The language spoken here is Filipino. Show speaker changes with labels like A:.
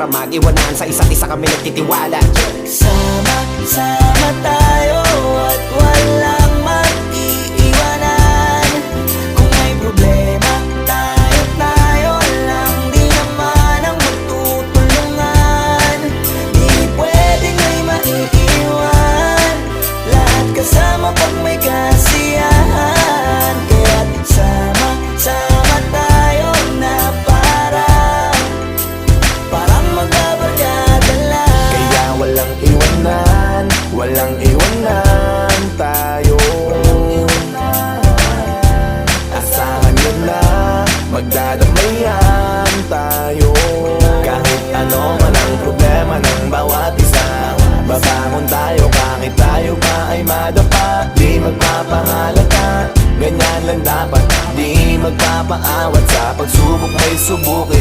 A: para mag-iwanan. Sa isa't isa kami nagtitiwala.
B: Sama-sama tayo at walang mag-iiwanan. Kung may problema, tayo lang. Di naman ang magtutulungan. Di pwedeng may maiiwan. Lahat kasama pag may kasiyahan. Kaya't sama-sama tayo na parang magbabarkada lang.
C: Kaya walang iwanan tayo. Asahan nyo na, magdadamayan tayo. Kahit ano man ang problema ng bawat isa, babangon tayo kahit tayo pa ay madapa. Di magpapahalata, ganyan lang dapat. Di magpapaawat sa pagsubok, may subok